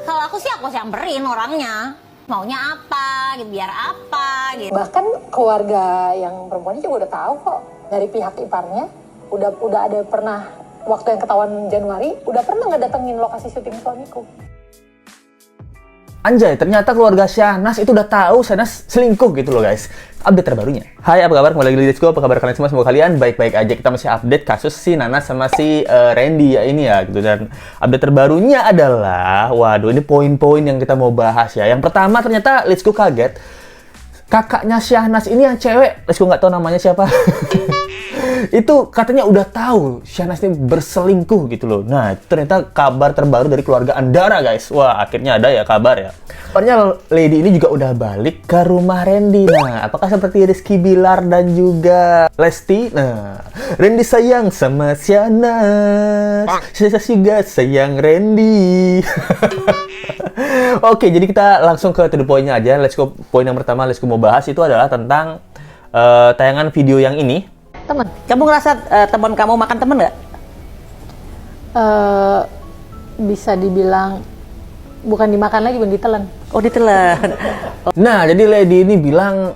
Kalau aku sih aku samperin orangnya. Maunya apa, gitu, biar apa, gitu. Bahkan keluarga yang perempuannya juga udah tahu kok dari pihak iparnya. Udah ada pernah, waktu yang ketahuan Januari, udah pernah nggak datengin lokasi syuting suamiku. Anjay, ternyata keluarga Syahnas itu udah tahu Syahnas selingkuh gitu loh guys. Update terbarunya. Hai, apa kabar? Kembali lagi di Disco. Apa kabar kalian semua? Semoga kalian baik-baik aja. Kita masih update kasus si Nanas sama si Randy ya ini ya gitu. Dan update terbarunya adalah, waduh ini poin-poin yang kita mau bahas ya. Yang pertama ternyata Let's Go kaget. Kakaknya Syahnas ini yang cewek, Let's Go nggak tahu namanya siapa. Itu katanya udah tahu Syahnas ini berselingkuh gitu loh. Nah, itu ternyata kabar terbaru dari keluarga Andara guys. Wah, akhirnya ada ya kabar ya. Kabarnya Lady ini juga udah balik ke rumah Randy. Nah, apakah seperti Rizky Bilar dan juga Lesti? Nah, Randy sayang sama Syahnas. Saya juga sayang Randy. Oke, jadi kita langsung ke to the point-nya aja. Let's go. Poin yang pertama Let's go mau bahas itu adalah tentang tayangan video yang ini. Temen, kamu ngerasa teman kamu makan temen nggak? Bisa dibilang bukan dimakan lagi, bukan ditelan. Oh, ditelan. Nah, jadi Lady ini bilang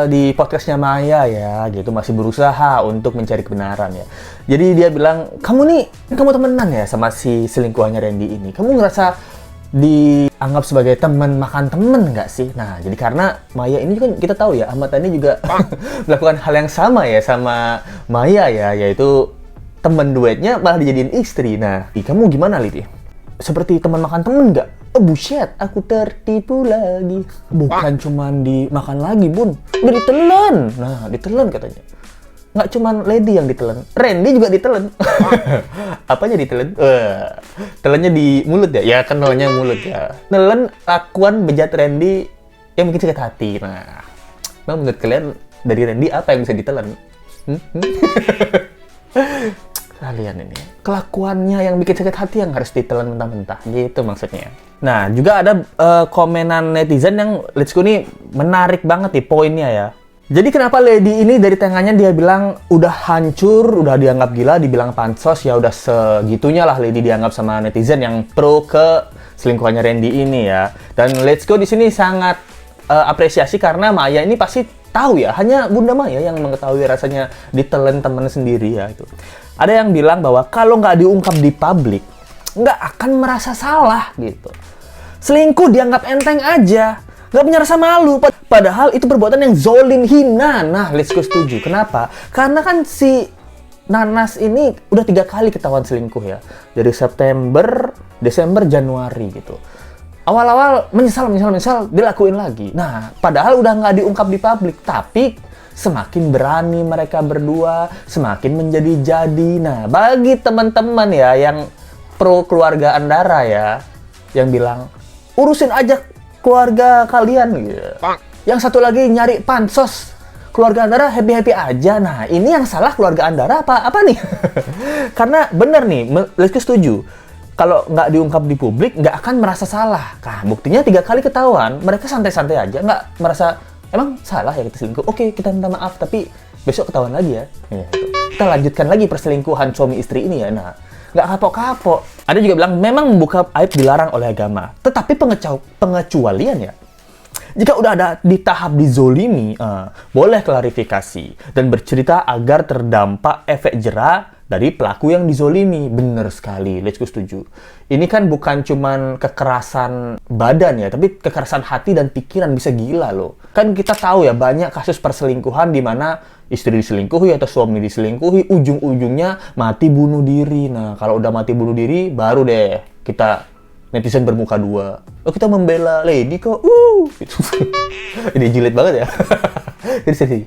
di podcastnya Maya ya, gitu masih berusaha untuk mencari kebenaran ya. Jadi dia bilang, kamu temenan ya sama si selingkuhannya Randy ini. Kamu ngerasa dianggap sebagai teman makan temen nggak sih? Nah, jadi karena Maya ini kan kita tahu ya, Ahmad Dhani juga melakukan hal yang sama ya sama Maya ya, yaitu temen duetnya malah dijadiin istri. Nah, kamu gimana Lidi? Seperti teman makan temen nggak? Buset, aku tertipu lagi. Bukan cuman dimakan lagi, Bun. Udah ditelan. Nah, ditelan katanya. Nggak cuman Lady yang ditelan, Randy juga ditelan. Apanya ditelan? Telannya di mulut ya? Ya kan telannya mulut ya. Nelen lakuan bejat Randy yang bikin sakit hati. Nah, memang menurut kalian dari Randy apa yang bisa ditelan? Kalian ini kelakuannya yang bikin sakit hati yang harus ditelan mentah-mentah gitu maksudnya. Nah, juga ada komenan netizen yang Let's Go nih menarik banget nih poinnya ya. Jadi kenapa Lady ini dari tangannya dia bilang udah hancur, udah dianggap gila, dibilang pansos, ya udah segitunya lah Lady dianggap sama netizen yang pro ke selingkuhannya Randy ini ya. Dan Let's Go di sini sangat apresiasi karena Maya ini pasti tahu ya, hanya Bunda Maya yang mengetahui rasanya ditelan teman sendiri ya itu. Ada yang bilang bahwa kalau nggak diungkap di publik, nggak akan merasa salah gitu. Selingkuh dianggap enteng aja. Nggak punya rasa malu, padahal itu perbuatan yang zolim, hina. Nah, Let's Go setuju. Kenapa? Karena kan si Nanas ini udah 3 kali ketahuan selingkuh ya. Dari September, Desember, Januari gitu. Awal-awal menyesal, dilakuin lagi. Nah, padahal udah nggak diungkap di publik. Tapi semakin berani mereka berdua, semakin menjadi-jadi. Nah, bagi teman-teman ya yang pro keluarga Andara ya, yang bilang, urusin aja keluarga kalian gitu. Yang satu lagi nyari pansos, keluarga Andara happy-happy aja. Nah, ini yang salah keluarga Andara apa nih? Karena bener nih, Let's Go setuju. Kalau nggak diungkap di publik, nggak akan merasa salah. Nah, buktinya 3 kali ketahuan, mereka santai-santai aja, nggak merasa, emang salah ya kita selingkuh? Oke, kita minta maaf, tapi besok ketahuan lagi ya. Kita lanjutkan lagi perselingkuhan suami istri ini ya. Nah, nggak kapok-kapok. Ada juga bilang memang membuka aib dilarang oleh agama. Tetapi pengecualian ya. Jika udah ada di tahap dizolimi, boleh klarifikasi dan bercerita agar terdampak efek jera dari pelaku yang dizolimi. Bener sekali, Let's Go setuju. Ini kan bukan cuman kekerasan badan ya, tapi kekerasan hati dan pikiran, bisa gila loh. Kan kita tahu ya banyak kasus perselingkuhan di mana istri diselingkuhi atau suami diselingkuhi, ujung-ujungnya mati bunuh diri. Nah, kalau udah mati bunuh diri, baru deh kita netizen bermuka dua. Oh, kita membela Lady kok. Gitu. Ini julid banget ya. Jadi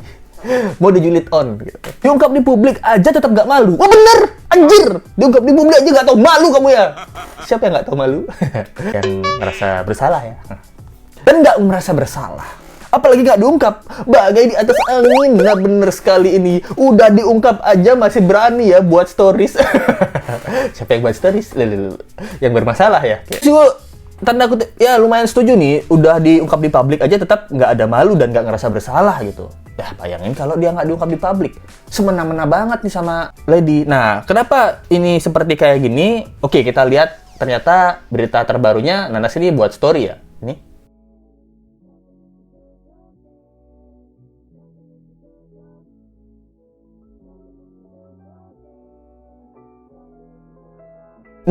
mau dijulit on gitu. Diungkap di publik aja tetap gak malu. Wah bener, anjir. Diungkap di publik aja gak tau malu kamu ya. Siapa yang gak tau malu? Yang merasa bersalah ya. Dan gak merasa bersalah, apalagi gak diungkap, bagai di atas angin. Nah, bener sekali ini. Udah diungkap aja masih berani ya buat stories. Siapa yang buat stories? Yang bermasalah ya. Tanda kutip, ya lumayan setuju nih. Udah diungkap di publik aja tetap nggak ada malu dan nggak ngerasa bersalah gitu. Ya bayangin kalau dia nggak diungkap di publik. Semena-mena banget nih sama Lady. Nah, kenapa ini seperti kayak gini? Oke, kita lihat ternyata berita terbarunya Nanas ini buat story ya. Ini.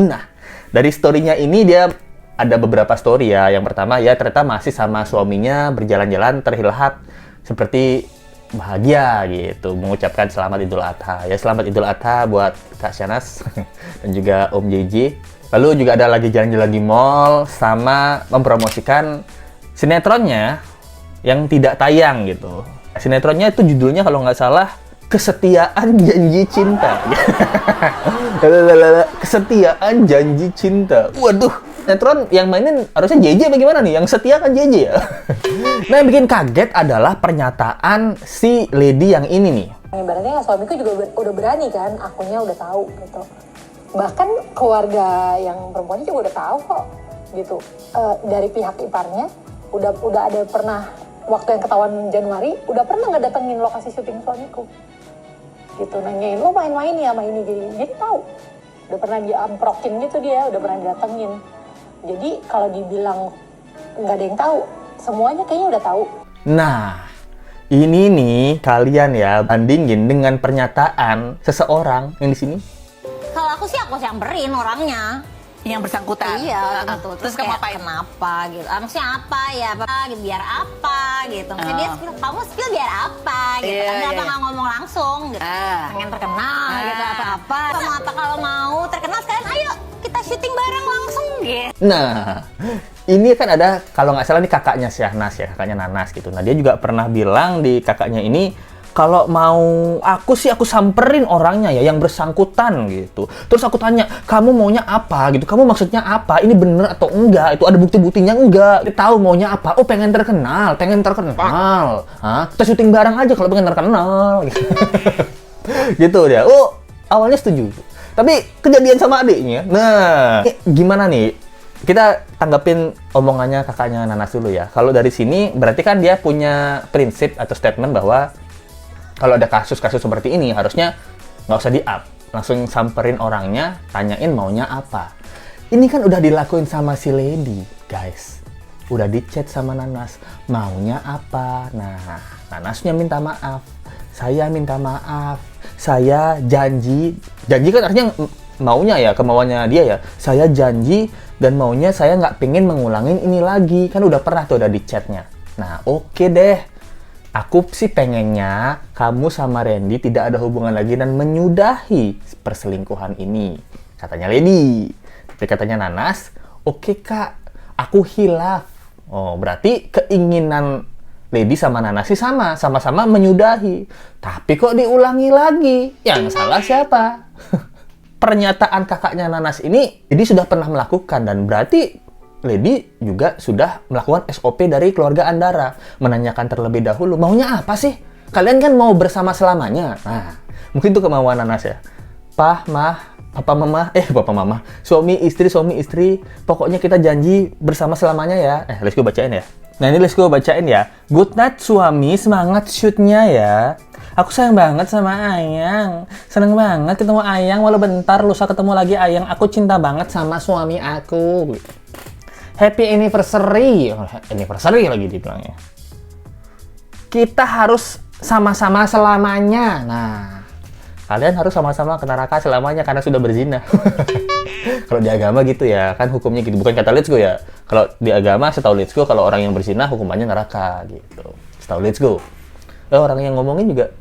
Nah, dari story-nya ini dia ada beberapa story ya. Yang pertama ya ternyata masih sama suaminya berjalan-jalan terlihat seperti bahagia gitu, mengucapkan selamat Idul Adha. Ya selamat Idul Adha buat Kak Shanas dan juga Om JJ. Lalu juga ada lagi jalan-jalan di mall sama mempromosikan sinetronnya yang tidak tayang gitu. Sinetronnya itu judulnya kalau nggak salah Kesetiaan Janji Cinta. Kesetiaan Janji Cinta. Waduh, sinetron yang mainin harusnya JJ bagaimana nih? Yang setia kan JJ ya. Nah, yang bikin kaget adalah pernyataan si Lady yang ini nih. Ibaratnya suamiku juga udah berani kan, akunya udah tahu gitu. Bahkan keluarga yang perempuannya juga udah tahu kok gitu. Dari pihak iparnya udah ada pernah waktu yang ketahuan Januari udah pernah nggak datengin lokasi syuting suamiku. Gitu nanyain lo main-main ya sama ini gini. Jadi tahu. Udah pernah diamprokin gitu dia, udah pernah didatengin. Jadi kalau dibilang nggak ada yang tahu, semuanya kayaknya udah tahu. Nah, ini nih kalian ya bandingin dengan pernyataan seseorang yang di sini. Kalau aku sih aku samperin orangnya. Yang bersangkutan. Iya, Nah, gitu. Terus kamu kayak, apain? Kenapa gitu? Maksudnya apa ya? Biar apa gitu? Maksudnya dia spill, kamu spill biar apa gitu? Iya, Kenapa iya. nggak ngomong langsung gitu? Pengen terkenal gitu apa-apa. Kamu apa kalau mau terkenal sekalian ayo kita syuting bareng langsung gitu. Nah, ini kan ada kalau nggak salah nih kakaknya Syahnas ya, kakaknya Nanas gitu. Nah, dia juga pernah bilang di kakaknya ini kalau mau aku sih aku samperin orangnya ya yang bersangkutan gitu. Terus aku tanya, kamu maunya apa gitu? Kamu maksudnya apa? Ini bener atau enggak? Itu ada bukti-buktinya enggak? Dia tahu maunya apa? Oh, pengen terkenal, pengen terkenal. Hah? Kita syuting bareng aja kalau pengen terkenal. Gitu dia. Oh, awalnya setuju. Tapi kejadian sama adiknya. Nah, gimana nih? Kita tanggapin omongannya kakaknya Nanas dulu ya. Kalau dari sini berarti kan dia punya prinsip atau statement bahwa kalau ada kasus-kasus seperti ini, harusnya nggak usah di-up. Langsung samperin orangnya, tanyain maunya apa. Ini kan udah dilakuin sama si Lady, guys. Udah di-chat sama Nanas, maunya apa. Nah, Nanasnya minta maaf. Saya minta maaf. Saya janji. Janji kan artinya maunya ya, kemauannya dia ya. Saya janji dan maunya saya nggak pengen mengulangin ini lagi. Kan udah pernah tuh, udah di-chatnya. Nah, oke deh. Aku sih pengennya kamu sama Randy tidak ada hubungan lagi dan menyudahi perselingkuhan ini. Katanya Lady. Tapi katanya Nanas, oke kak, aku hilaf. Oh, berarti keinginan Lady sama Nanas sih sama-sama menyudahi. Tapi kok diulangi lagi? Yang salah siapa? Pernyataan kakaknya Nanas ini, jadi sudah pernah melakukan dan berarti Lady juga sudah melakukan SOP dari keluarga Andara. Menanyakan terlebih dahulu, maunya apa sih? Kalian kan mau bersama selamanya. Nah, mungkin itu kemauan Nanas ya. Papa, mama. Suami istri. Pokoknya kita janji bersama selamanya ya. Let's go bacain ya. Nah, ini let's go bacain ya. Good night suami, semangat shootnya ya. Aku sayang banget sama Ayang. Seneng banget ketemu Ayang. Walau bentar, lusa ketemu lagi Ayang. Aku cinta banget sama suami aku. Happy anniversary. Anniversary lagi dibilangnya. Kita harus sama-sama selamanya. Nah, kalian harus sama-sama ke neraka selamanya karena sudah berzina. Kalau di agama gitu ya, kan hukumnya gitu. Bukan kata let's go ya. Kalau di agama, setahu let's go, kalau orang yang berzina hukumannya neraka gitu. Setahu let's go. Orang yang ngomongin juga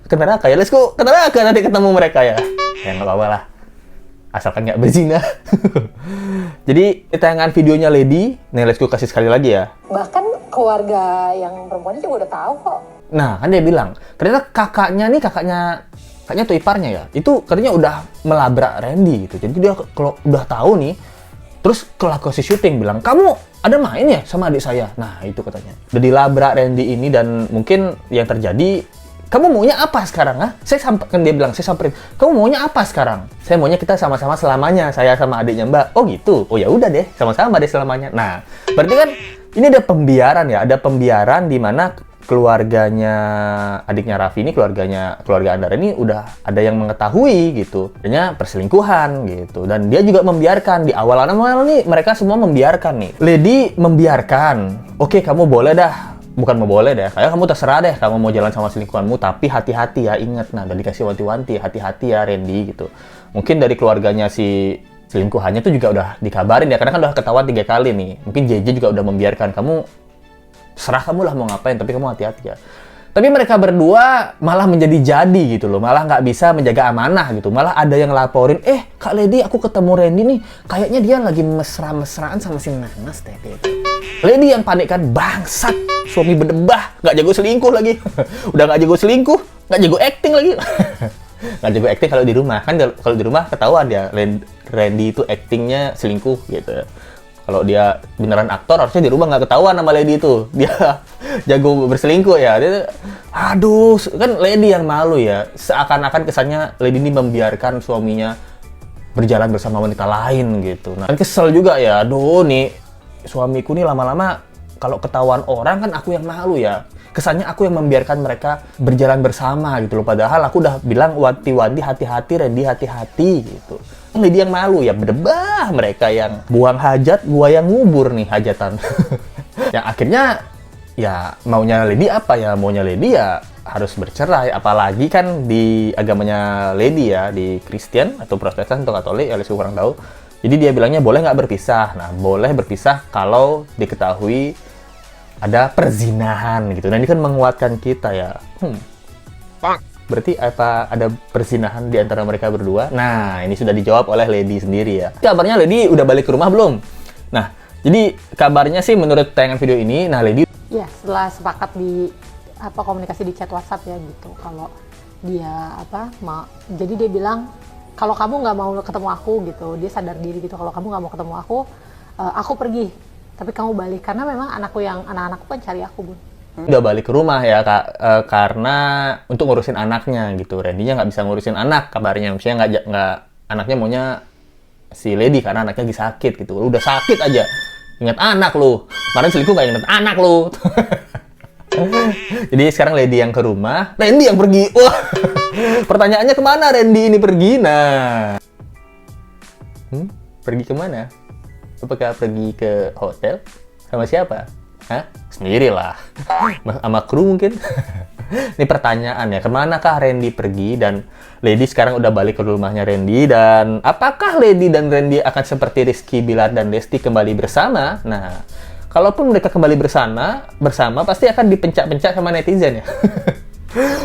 ke neraka ya. Let's go ke neraka nanti ketemu mereka ya. Ya nggak apa-apa lah. Asalkan nggak berzina. Jadi tayangan videonya Lady, nih let's go kasih sekali lagi ya. Bahkan keluarga yang perempuannya juga udah tahu kok. Nah, kan dia bilang, ternyata kakaknya tuh iparnya ya, itu katanya udah melabrak Randy gitu. Jadi dia kalau udah tahu nih, terus ke lokasi syuting bilang, kamu ada main ya sama adik saya? Nah, itu katanya. Udah dilabrak Randy ini dan mungkin yang terjadi, kamu maunya apa sekarang? Kan dia bilang, saya samperin. Kamu maunya apa sekarang? Saya maunya kita sama-sama selamanya, saya sama adiknya Mbak. Oh gitu. Oh ya udah deh, sama-sama deh selamanya. Nah, berarti kan ini ada pembiaran ya, ada pembiaran di mana keluarganya adiknya Raffi ini, keluarga Andara ini udah ada yang mengetahui gitu, adanya perselingkuhan gitu, dan dia juga membiarkan di awal nih, mereka semua membiarkan nih. Lady membiarkan, oke kamu boleh dah, bukan mau boleh deh, kayak kamu terserah deh, kamu mau jalan sama selingkuhanmu, tapi hati-hati ya, ingat, nah udah dikasih wanti-wanti, hati-hati ya Randy gitu. Mungkin dari keluarganya si selingkuhannya tuh juga udah dikabarin ya, karena kan udah ketahuan 3 kali nih. Mungkin JJ juga udah membiarkan, kamu serah kamu lah mau ngapain, tapi kamu hati-hati ya. Tapi mereka berdua malah menjadi gitu loh, malah nggak bisa menjaga amanah gitu. Malah ada yang laporin, Kak Lady, aku ketemu Randy nih, kayaknya dia lagi mesra-mesraan sama si Nanas deh gitu. Lady yang panik kan, bangsat, suami berdebah, nggak jago selingkuh lagi. Udah nggak jago selingkuh, nggak jago acting lagi. Nggak jago acting kalau di rumah, kan kalau di rumah ketahuan ya, Randy itu actingnya selingkuh gitu. Kalau dia beneran aktor, harusnya di rumah nggak ketahuan sama Lady itu. Dia jago berselingkuh ya. Dia, aduh, kan Lady yang malu ya. Seakan-akan kesannya Lady ini membiarkan suaminya berjalan bersama wanita lain gitu. Nah, kesel juga ya. Aduh nih, suamiku nih lama-lama kalau ketahuan orang kan aku yang malu ya. Kesannya aku yang membiarkan mereka berjalan bersama gitu loh. Padahal aku udah bilang wanti-wanti, hati-hati, Randy hati-hati gitu. Lady yang malu ya, berdebah, mereka yang buang hajat, gua yang ngubur nih hajatan. Yang akhirnya ya maunya Lady apa ya? Maunya Lady ya harus bercerai, apalagi kan di agamanya Lady ya, di Kristen atau Protestan atau Katolik, ya saya kurang tahu. Jadi dia bilangnya boleh nggak berpisah. Nah, boleh berpisah kalau diketahui ada perzinahan gitu. Nah, ini kan menguatkan kita ya. Berarti apa ada perzinahan di antara mereka berdua? Nah, ini sudah dijawab oleh Lady sendiri ya. Kabarnya Lady udah balik ke rumah belum? Nah, jadi kabarnya sih menurut tayangan video ini, nah Lady ya setelah sepakat di komunikasi di chat WhatsApp ya gitu. Kalau dia jadi dia bilang kalau kamu nggak mau ketemu aku gitu, dia sadar diri gitu. Kalau kamu nggak mau ketemu aku pergi. Tapi kamu balik karena memang anak-anakku kan cari aku, Bun. Udah balik ke rumah ya Kak, karena untuk ngurusin anaknya gitu. Randy-nya nggak bisa ngurusin anak kabarnya, misalnya nggak anaknya maunya si Lady karena anaknya lagi sakit gitu. Udah sakit aja ingat anak lu, kemarin selingkuh nggak ingat anak lu. Jadi sekarang Lady yang ke rumah, Randy yang pergi. Wah, pertanyaannya kemana Randy ini pergi? Nah, pergi kemana? Apakah pergi ke hotel sama siapa? Hah? Sendirilah. Sama kru mungkin? Ini pertanyaan ya, kemanakah Randy pergi? Dan Lady sekarang udah balik ke rumahnya Randy. Dan apakah Lady dan Randy akan seperti Rizky Bilar dan Lesti kembali bersama? Nah, kalaupun mereka kembali bersama pasti akan dipencak-pencak sama netizen ya.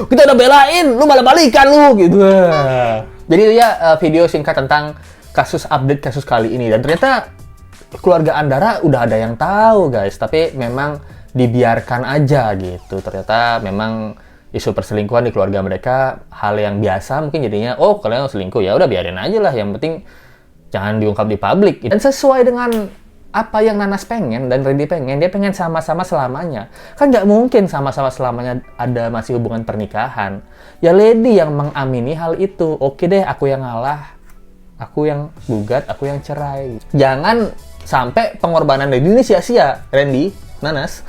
Kita udah belain, lu malah balikan lu gitu. Jadi itu ya video singkat tentang update kasus kali ini. Dan ternyata keluarga Andara udah ada yang tahu guys, tapi memang dibiarkan aja gitu. Ternyata memang isu perselingkuhan di keluarga mereka hal yang biasa mungkin jadinya, oh kalian selingkuh ya udah biarin aja lah, yang penting jangan diungkap di publik. Dan sesuai dengan apa yang Nanas pengen dan Randy pengen, dia pengen sama-sama selamanya. Kan nggak mungkin sama-sama selamanya ada masih hubungan pernikahan. Ya Lady yang mengamini hal itu. Oke deh, aku yang ngalah, aku yang gugat, aku yang cerai. Jangan sampai pengorbanan Lady ini sia-sia, Randy, Nanas.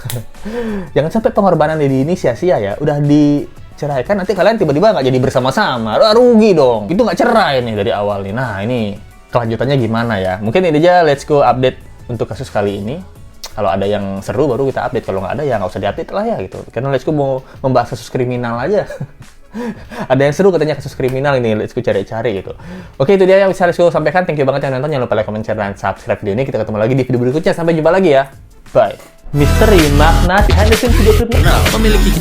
Jangan sampai pengorbanan Lady ini sia-sia ya. Udah diceraikan, nanti kalian tiba-tiba nggak jadi bersama-sama. Rugi dong. Itu nggak cerai nih dari awal nih. Nah, ini kelanjutannya gimana ya? Mungkin ini aja Let's Go update untuk kasus kali ini. Kalau ada yang seru baru kita update. Kalau nggak ada ya nggak usah diupdate lah ya gitu. Karena Let's Go mau membahas kasus kriminal aja. Ada yang seru katanya kasus kriminal ini, Let's Go cari-cari gitu. Oke, itu dia yang bisa Let's Go sampaikan. Thank you banget yang nonton. Jangan lupa like, comment, share, dan subscribe video ini. Kita ketemu lagi di video berikutnya. Sampai jumpa lagi ya. Bye. Misteri makna behind the scenes video klipnya. Nah, memiliki